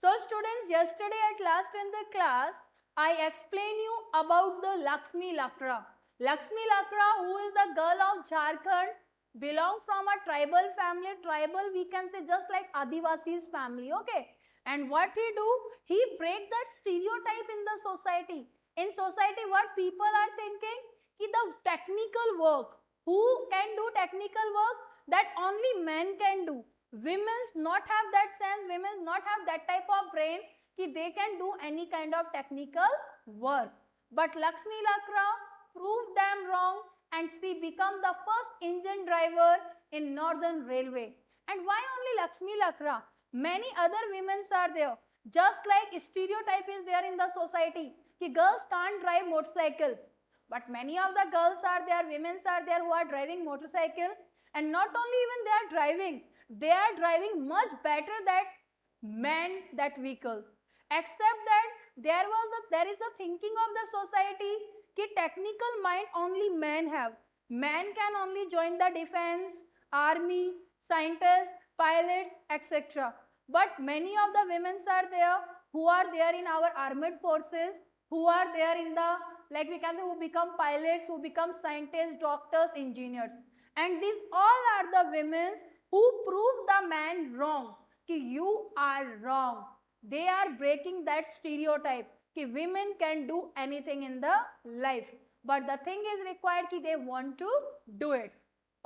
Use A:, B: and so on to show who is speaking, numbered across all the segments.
A: So students, yesterday at last in the class, I explained you about the Lakshmi Lakra. Lakshmi Lakra, who is the girl of Jharkhand, belong from a tribal family. Tribal, we can say just like Adivasi's family, okay? And what he do? He break that stereotype in the society. In society, what people are thinking? Ki the technical work, who can do technical work? That only men can do. Women not have that sense, women not have that type of brain कि they can do any kind of technical work. But Lakshmi Lakra proved them wrong and she became the first engine driver in Northern Railway. And why only Lakshmi Lakra? Many other women are there. Just like stereotype is there in the society कि girls can't drive motorcycle. But many of the girls are there, women are there who are driving motorcycle, and not only even they are driving much better than men that vehicle. Except that there is the thinking of the society कि technical mind only men have. Men can only join the defense, army, scientists, pilots, etc. But many of the women are there who are there in our armed forces, who are there in the, like we can say, who become pilots, who become scientists, doctors, engineers. And these all are the women who prove the man wrong, कि you are wrong. They are breaking that stereotype कि women can do anything in the life. But the thing is required कि they want to do it.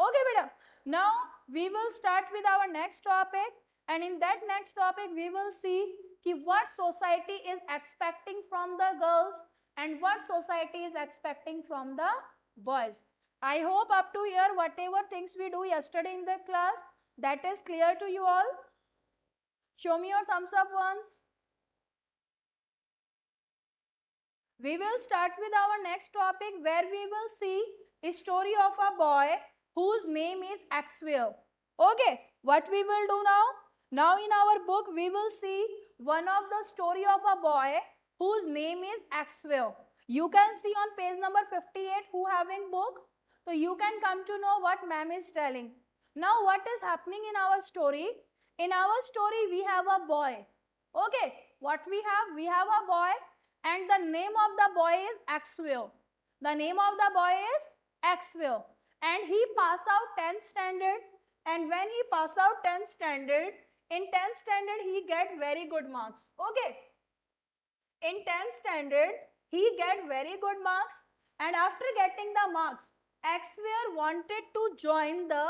A: Okay, beta. Now we will start with our next topic, and in that next topic we will see कि what society is expecting from the girls and what society is expecting from the boys. I hope up to here whatever things we do yesterday in the class, that is clear to you all. Show me your thumbs up once. We will start with our next topic where we will see a story of a boy whose name is Axwell. Okay, what we will do now? Now in our book we will see one of the story of a boy whose name is Axwell. You can see on page number 58 who having book. So you can come to know what ma'am is telling. Now what is happening in our story? In our story we have a boy. Okay, what we have? We have a boy and the name of the boy is Axwell. The name of the boy is Axwell. And he pass out 10th standard, and when he pass out 10th standard, in 10th standard he get very good marks. Okay. In 10th standard he get very good marks, and after getting the marks, Axwell wanted to join the,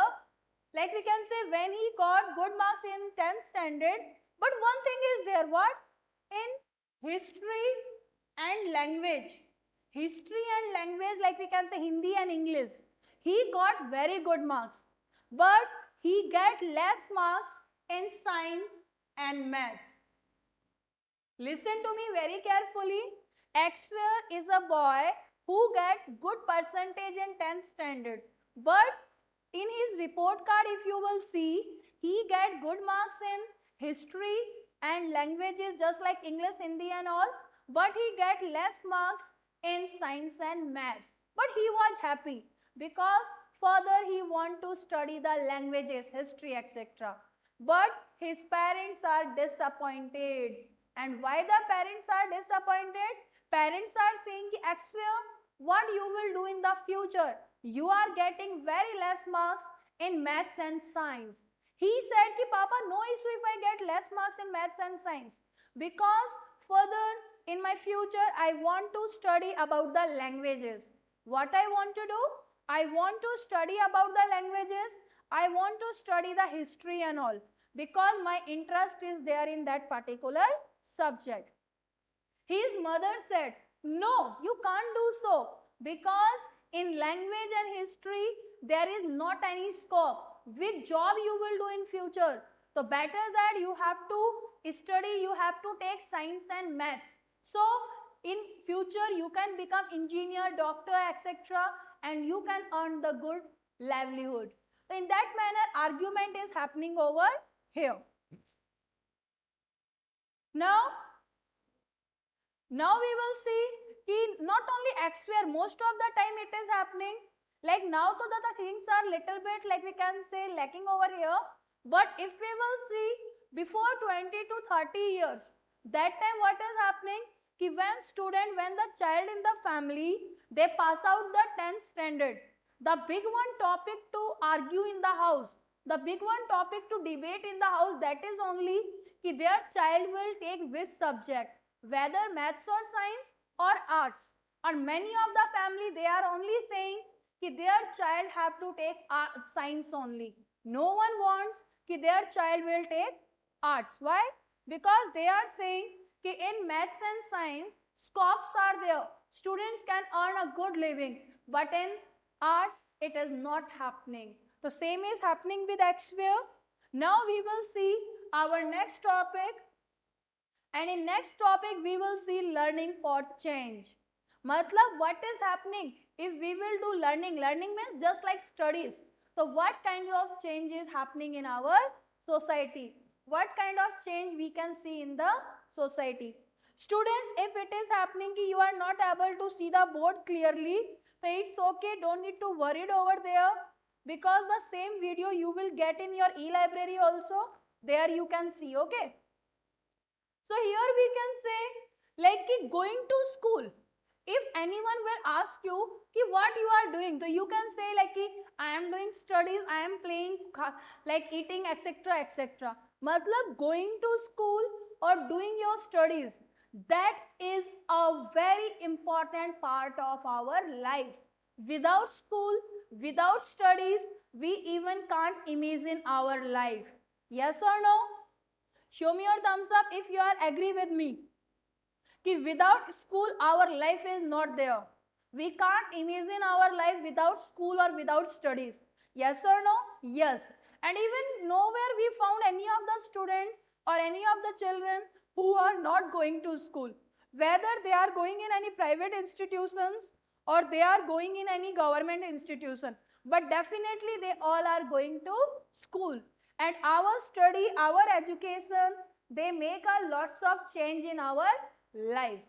A: like we can say, when he got good marks in 10th standard, but one thing is there, what? In history and language, like we can say Hindi and English, he got very good marks, but he get less marks in science and math. Listen to me very carefully. Axwell is a boy who get good percentage in 10th standard, but in his report card if you will see, he get good marks in history and languages just like English, Hindi and all, but he get less marks in science and maths. But he was happy because further he want to study the languages, history, etc. But his parents are disappointed. And why the parents are disappointed? Parents are saying, Axwell, what you will do in the future? You are getting very less marks in maths and science. He said, ki, Papa, no issue if I get less marks in maths and science, because further in my future I want to study about the languages. What I want to do? I want to study about the languages. I want to study the history and all, because my interest is there in that particular subject. His mother said, no, you can't do so, because in language and history there is not any scope. Which job you will do in future? So better that you have to study, you have to take science and maths. So in future you can become engineer, doctor, etc. and you can earn the good livelihood. So in that manner argument is happening over here. Now we will see कि not only Axwell, most of the time it is happening. Like now so the things are little bit, like we can say, lacking over here. But if we will see, before 20 to 30 years, that time what is happening? When the child in the family, they pass out the 10th standard, the big one topic to argue in the house, the big one topic to debate in the house, that is only कि their child will take which subject, whether maths or science or arts. And many of the family, they are only saying कि their child have to take science only. No one wants कि their child will take arts. Why? Because they are saying कि in maths and science, scopes are there. Students can earn a good living. But in arts, it is not happening. So same is happening with X-Sphere. Now we will see our next topic. And in next topic, we will see learning for change. Matlab, what is happening if we will do learning? Learning means just like studies. So what kind of change is happening in our society? What kind of change we can see in the society? Students, if it is happening that you are not able to see the board clearly, so it's okay, don't need to worry over there, because the same video you will get in your e-library also. There you can see, okay? So here we can say like going to school. If anyone will ask you what you are doing, so you can say like I am doing studies, I am playing, like eating, etc., etc. Matlab going to school or doing your studies, that is a very important part of our life. Without school, without studies, we even can't imagine our life. Yes or no? Show me your thumbs up if you are agree with me. Ki without school, our life is not there. We can't imagine our life without school or without studies. Yes or no? Yes. And even nowhere we found any of the students or any of the children who are not going to school. Whether they are going in any private institutions or they are going in any government institution. But definitely they all are going to school. And our study, our education, they make a lots of change in our life.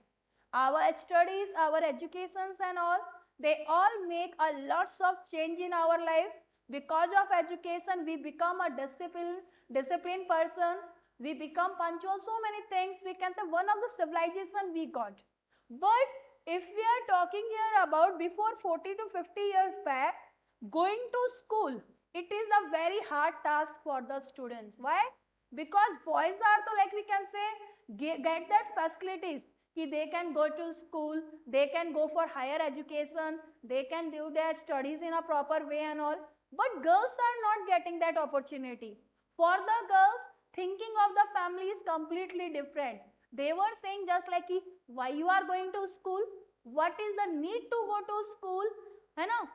A: Our studies, our educations and all, they all make a lots of change in our life. Because of education, we become a disciplined person. We become punctual. So many things we can say one of the civilization we got. But if we are talking here about before 40 to 50 years back, going to school, it is a very hard task for the students. Why? Because boys are to, like we can say, get that facilities. They can go to school, they can go for higher education, they can do their studies in a proper way and all. But girls are not getting that opportunity. For the girls, thinking of the family is completely different. They were saying just like, why you are going to school? What is the need to go to school? You know?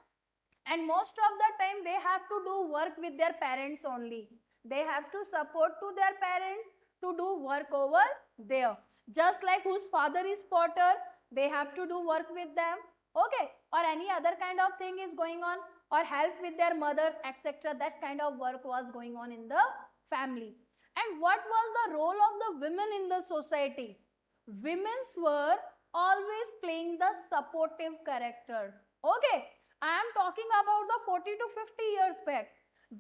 A: And most of the time they have to do work with their parents only. They have to support to their parents to do work over there. Just like whose father is potter, they have to do work with them. Okay, or any other kind of thing is going on, or help with their mothers, etc. That kind of work was going on in the family. And what was the role of the women in the society? Women were always playing the supportive character. Okay, I am talking about the 40 to 50 years back.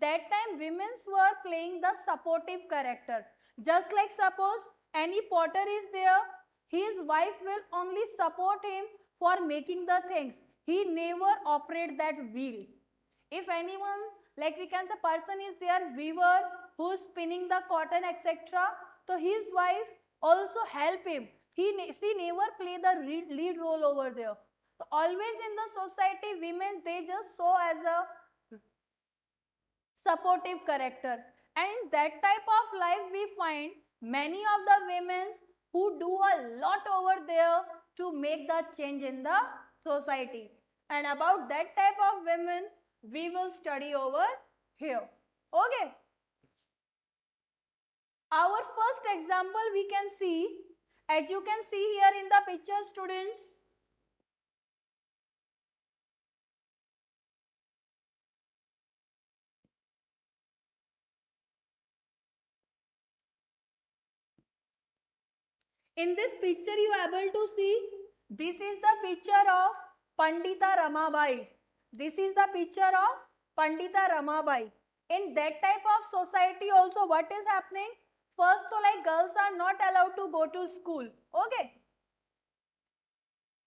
A: That time women were playing the supportive character. Just like suppose any potter is there, his wife will only support him for making the things. He never operate that wheel. If anyone, like we can say person is there, weaver, who is spinning the cotton, etc. So his wife also help him. She never play the lead role over there. So always in the society, women, they just saw as a supportive character. And in that type of life, we find many of the women who do a lot over there to make the change in the society. And about that type of women, we will study over here. Okay. Our first example we can see, as you can see here in the picture, students. In this picture you are able to see, this is the picture of Pandita Ramabai. This is the picture of Pandita Ramabai. In that type of society also what is happening? First, so like girls are not allowed to go to school. Okay.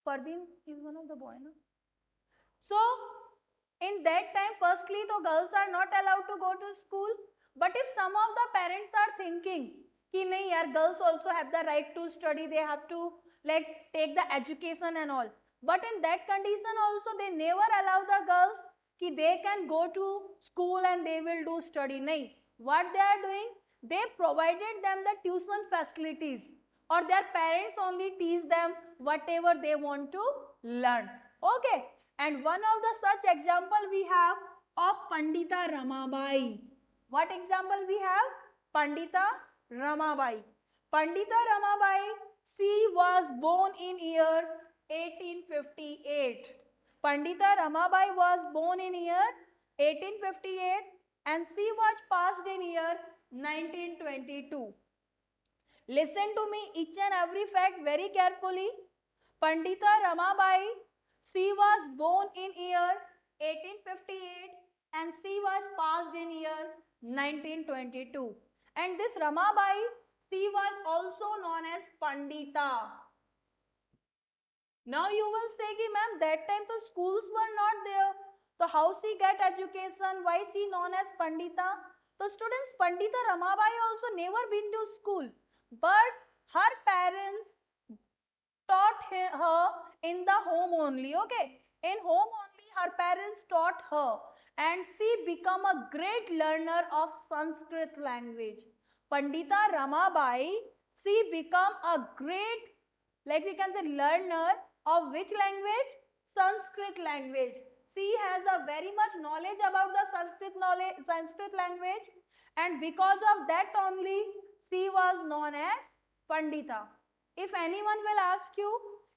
A: Fardeen is one of the boy, no? So, in that time, firstly, the girls are not allowed to go to school. But if some of the parents are thinking, कि नहीं यार, girls also have the right to study, they have to like take the education and all. But in that condition also, they never allow the girls कि they can go to school and they will do study. नहीं. What they are doing? They provided them the tuition facilities, or their parents only teach them whatever they want to learn. Okay. And one of the such example we have of Pandita Ramabai. What example we have? Pandita Ramabai. Pandita Ramabai, she was born in year 1858. Pandita Ramabai was born in year 1858 and she was passed in year 1922. Listen to me each and every fact very carefully. Pandita Ramabai, she was born in year 1858 and she was passed in year 1922. And this Ramabai, she was also known as Pandita. Now you will say, ma'am, that time the schools were not there. So how she get education? Why she known as Pandita? So students, Pandita Ramabai also never been to school. But her parents taught her in the home only. Okay. In home only her parents taught her. And she become a great learner of Sanskrit language. Pandita Ramabai, she become a great, like we can say, learner of which language? Sanskrit language. She has a very much knowledge about the Sanskrit language, and because of that only she was known as Pandita. If anyone will ask you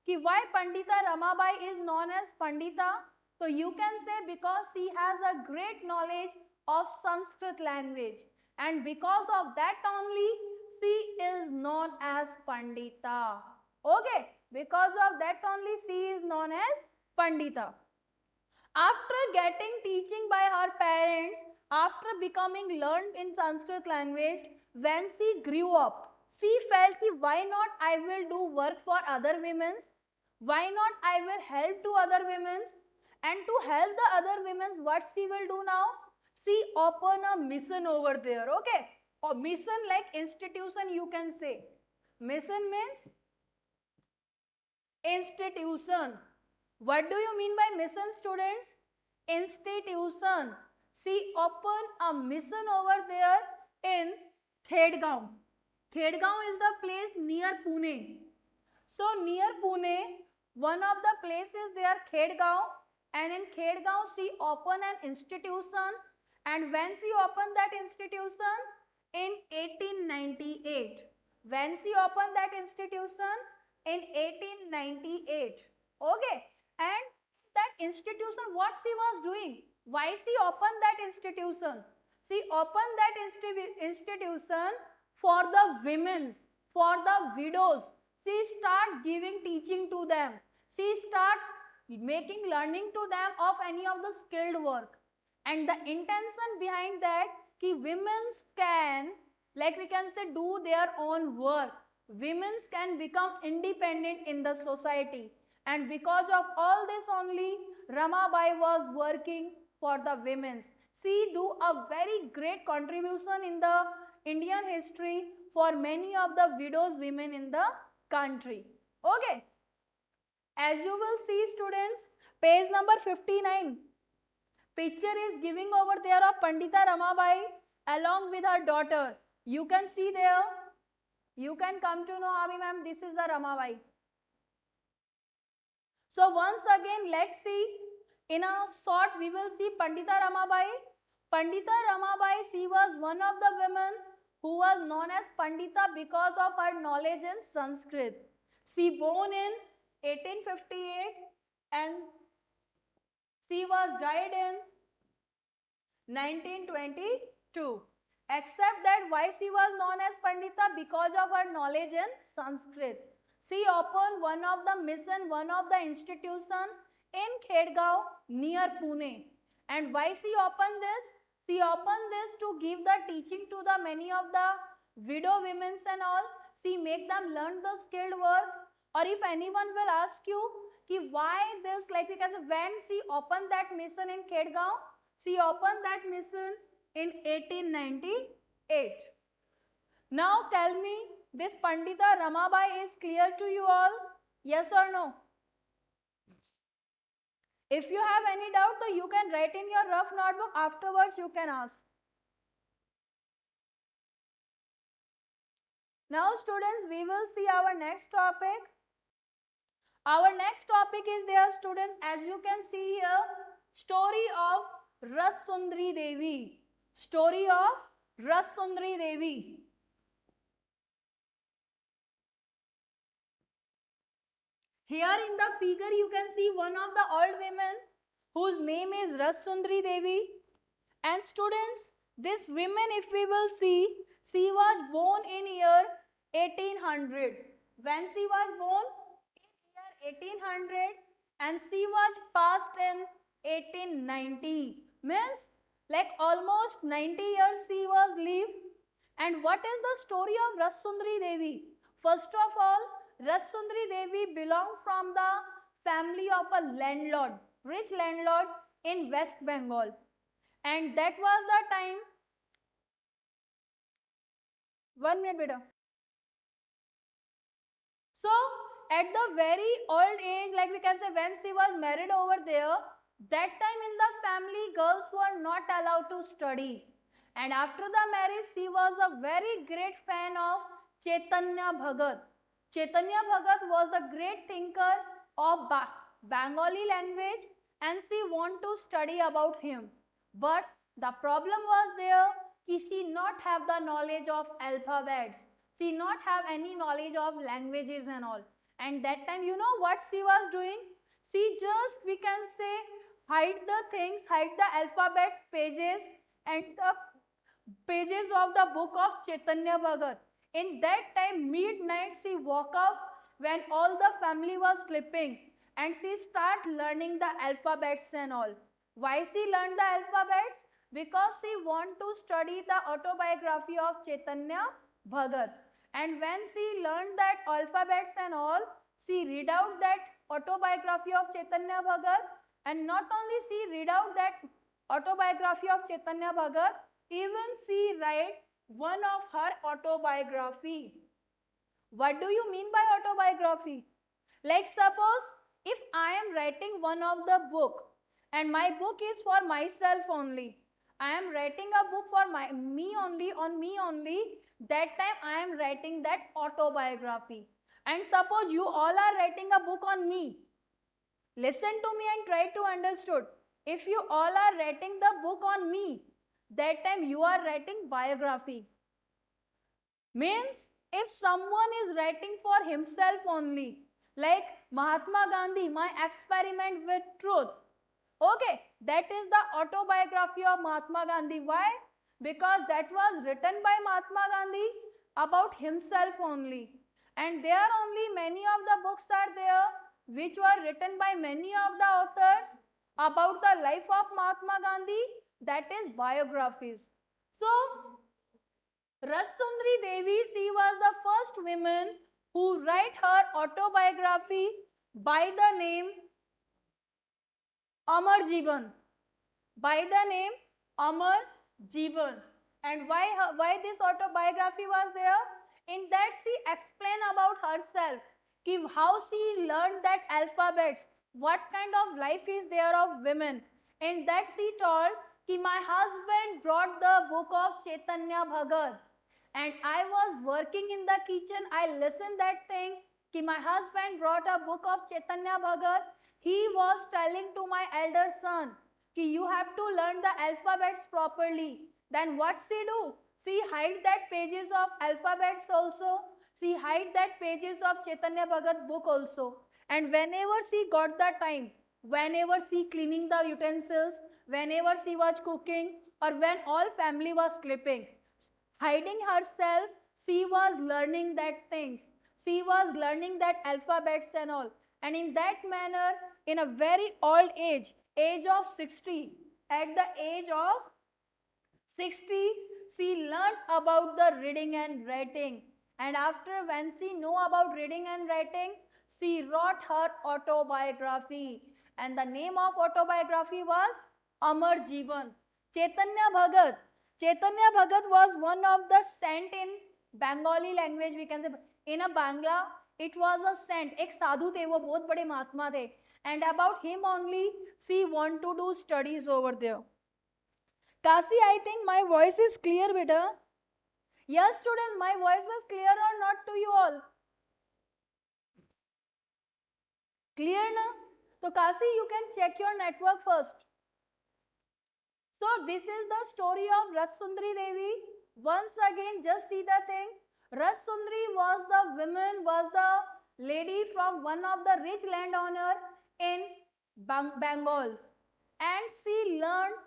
A: ki why Pandita Ramabai is known as Pandita, so you can say because she has a great knowledge of Sanskrit language, and because of that only she is known as Pandita. Okay, because of that only she is known as Pandita. After getting teaching by her parents, after becoming learned in Sanskrit language, when she grew up, she felt ki why not I will do work for other women, why not I will help to other women, and to help the other women, what she will do now? She open a mission over there, okay? Or mission like institution you can say. Mission means institution. What do you mean by mission, students? Institution. She opened a mission over there in Khedgaon. Khedgaon is the place near Pune. So near Pune, one of the places there, Khedgaon, and in Khedgaon she opened an institution, and when she opened that institution in 1898. When she opened that institution in 1898. Okay, and that institution, what she was doing? Why she opened that institution? She opened that institution for the women, for the widows. She start giving teaching to them. She start making learning to them of any of the skilled work. And the intention behind that, ki women can, like we can say, do their own work. Women can become independent in the society. And because of all this only, Ramabai was working for the women. She do a very great contribution in the Indian history for many of the widows women in the country. Okay. As you will see, students, page number 59. Picture is giving over there of Pandita Ramabai along with her daughter. You can see there. You can come to know, Abhi ma'am, this is the Ramabai. So once again, let's see. In a short, we will see Pandita Ramabai. Pandita Ramabai, she was one of the women who was known as Pandita because of her knowledge in Sanskrit. She born in 1858 and she was died in 1922. Except that why she was known as Pandita? Because of her knowledge in Sanskrit. She opened one of the mission, one of the institution in Khedgaon near Pune. And why she opened this? She opened this to give the teaching to the many of the widow women's and all, she make them learn the skilled work. Or if anyone will ask you ki why this, like we can say, when she opened that mission in Khedgaon, she opened that mission in 1898. Now tell me, this Pandita Ramabai is clear to you all? Yes or no? If you have any doubt, so you can write in your rough notebook. Afterwards, you can ask. Now, students, we will see our next topic. Our next topic is there, students, as you can see here, story of Rasundri Devi. Story of Rasundri Devi. Here in the figure, you can see one of the old women whose name is Rasundri Devi. And students, this woman, if we will see, she was born in year 1800. When she was born? In year 1800, and she was passed in 1890. Means like almost 90 years she was lived. And what is the story of Rasundri Devi? First of all, Rasundri Devi belonged from the family of a landlord, rich landlord in West Bengal. And that was the time. 1 minute, beta. So, at the very old age, like we can say, when she was married over there, that time in the family, girls were not allowed to study. And after the marriage, she was a very great fan of Chaitanya Bhagat. Chaitanya Bhagat was a great thinker of Bengali language, and she wanted to study about him. But the problem was there, she not have the knowledge of alphabets. She not have any knowledge of languages and all. And that time, you know what she was doing? She just, we can say, hide the things, hide the alphabets pages and the pages of the book of Chaitanya Bhagat. In that time, midnight, she woke up when all the family was sleeping, and she start learning the alphabets and all. Why she learned the alphabets? Because she want to study the autobiography of Chaitanya Bhagat. And when she learned that alphabets and all, she read out that autobiography of Chaitanya Bhagat, and not only she read out that autobiography of Chaitanya Bhagat, even she write one of her autobiography. What do you mean by autobiography? Like suppose if I am writing one of the book, and my book is for myself only. I am writing a book for me only, on me only. That time I am writing that autobiography. And suppose you all are writing a book on me. Listen to me and try to understood. If you all are writing the book on me, that time you are writing biography. Means if someone is writing for himself only, like Mahatma Gandhi, my experiment with truth. Okay, that is the autobiography of Mahatma Gandhi. Why? Because that was written by Mahatma Gandhi about himself only. And there are only many of the books are there which were written by many of the authors about the life of Mahatma Gandhi, that is biographies. So, Rasundri Devi, she was the first woman who write her autobiography by the name Amar Jeevan. By the name Amar Jeevan. And why this autobiography was there? In that she explained about herself, how she learned that alphabets, what kind of life is there of women. In that she told, my husband brought the book of Chaitanya Bhagat, and I was working in the kitchen. I listened that thing, my husband brought a book of Chaitanya Bhagat. He was telling to my elder son, you have to learn the alphabets properly. Then what she do? She hide that pages of alphabets also. She hide that pages of Chaitanya Bhagat book also. And whenever she got the time, whenever she cleaning the utensils, whenever she was cooking, or when all family was sleeping, hiding herself, she was learning that things. She was learning that alphabets and all. And in that manner, in a very old age of 60, at the age of 60, she learned about the reading and writing. And after when she know about reading and writing, she wrote her autobiography. And the name of autobiography was Amar Jeevan. Chaitanya Bhagat. Chaitanya Bhagat was one of the saint in Bengali language, we can say. In a Bangla, it was a saint. एक साधु थे, वो बहुत बड़े महात्मा थे. And about him only, she want to do studies over there. Kasi, I think my voice is clear, beta. Yes, students, my voice is clear or not to you all? Clear na? So Kasi, you can check your network first. So this is the story of Rasundri Devi. Once again, just see the thing. Rasundri was the woman, was the lady from one of the rich landowner in Bengal. And she learned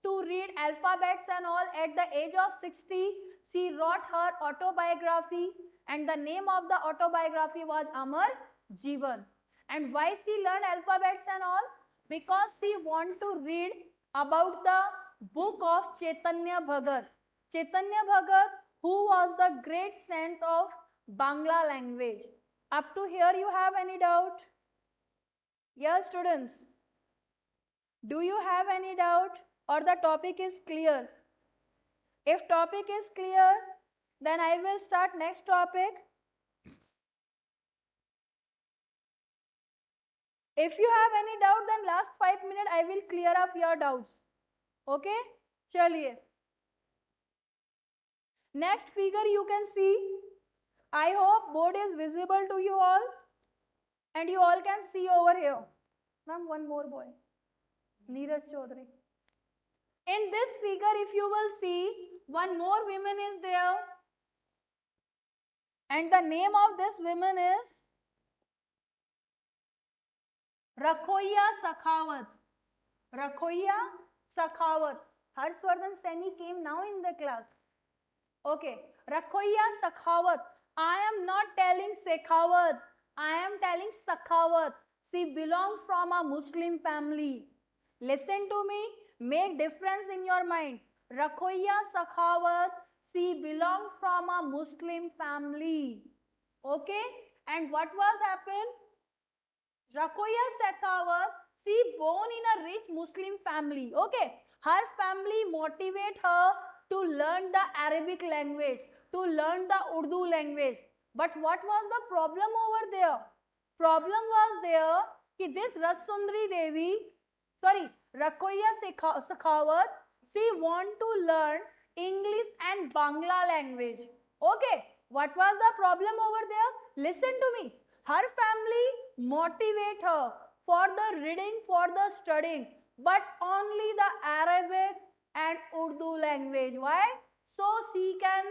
A: to read alphabets and all at the age of 60. She wrote her autobiography and the name of the autobiography was Amar Jeevan. And why she learned alphabets and all? Because she want to read about the book of Chaitanya Bhagat. Chaitanya Bhagat, who was the great saint of Bangla language. Up to here you have any doubt? Yes, students. Do you have any doubt or the topic is clear? If topic is clear, then I will start next topic. If you have any doubt, then last 5 minutes I will clear up your doubts. Okay? Chaliye. Next figure you can see. I hope board is visible to you all. And you all can see over here. Ma'am, one more boy. Neeraj Chaudhary. In this figure, if you will see, one more woman is there. And the name of this woman is Rakhoya Sakhawat. Rakhoya Sakhawat. Harshvardhan Saini came now in the class. Okay. Rakhoya Sakhawat. I am not telling Sekhawat. I am telling Sakhawat. She belongs from a Muslim family. Listen to me. Make difference in your mind. Rakhoya Sakhawat. She belongs from a Muslim family. Okay. And what was happened? Rakhoya Sakhawat, she born in a rich Muslim family. Okay. Her family motivate her to learn the Arabic language, to learn the Urdu language. But what was the problem over there? Problem was there that this Rasundri Devi, Rakhoya Sakhawat, she want to learn English and Bangla language. Okay. What was the problem over there? Listen to me. Her family motivate her for the reading, for the studying, but only the Arabic and Urdu language. Why? So she can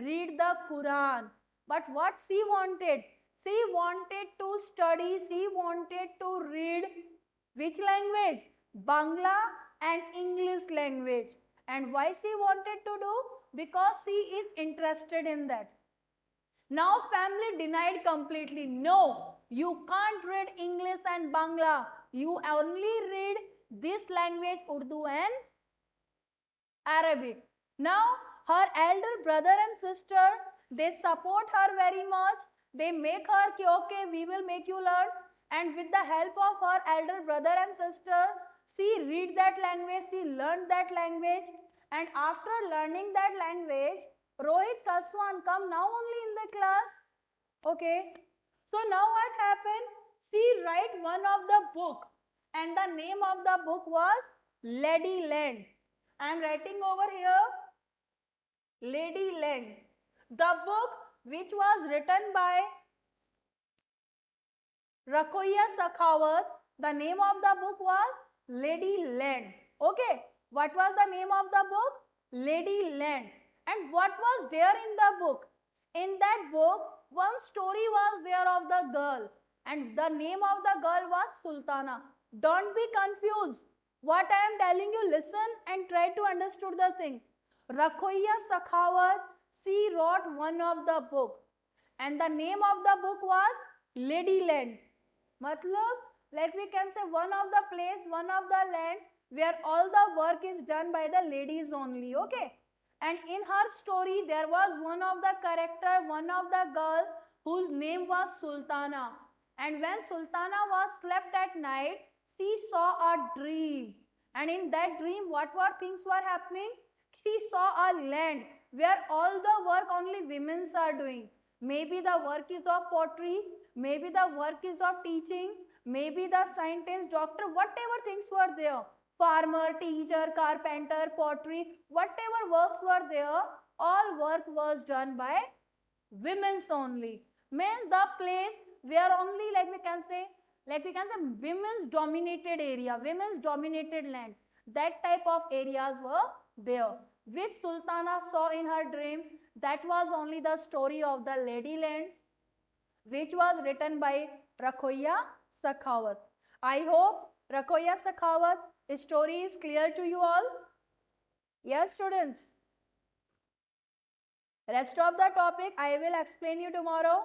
A: read the Quran. But what she wanted? She wanted to study, she wanted to read which language? Bangla and English language. And why she wanted to do? Because she is interested in that. Now family denied completely. No, you can't read English and Bangla. You only read this language, Urdu and Arabic. Now her elder brother and sister, they support her very much. They make her, okay, we will make you learn. And with the help of her elder brother and sister, she read that language, she learned that language. And after learning that language, Rohit Kaswan come now only in the class. Okay. So now what happened? She write one of the book. And the name of the book was Lady Land. I am writing over here Lady Land. The book which was written by Rakhoya Sakhawat, the name of the book was Lady Land. Okay. What was the name of the book? Lady Land. And what was there in the book? In that book, one story was there of the girl. And the name of the girl was Sultana. Don't be confused. What I am telling you, listen and try to understand the thing. Rakhoya Sakhawat, she wrote one of the book. And the name of the book was Lady Land. Matlab, like we can say one of the place, one of the land where all the work is done by the ladies only. Okay. And in her story, there was one of the character, one of the girl whose name was Sultana. And when Sultana was slept at night, she saw a dream. And in that dream, what things were happening? She saw a land where all the work only women are doing. Maybe the work is of pottery, maybe the work is of teaching, maybe the scientist, doctor, whatever things were there. Farmer, teacher, carpenter, pottery, whatever works were there, all work was done by women's only. Means the place where only like we can say women's dominated area, women's dominated land. That type of areas were there. Which Sultana saw in her dream, that was only the story of the Lady Land, which was written by Rakhoya Sakhawat. I hope Rakhoya Sakhawat story is clear to you all. Yes, students. Rest of the topic I will explain you tomorrow.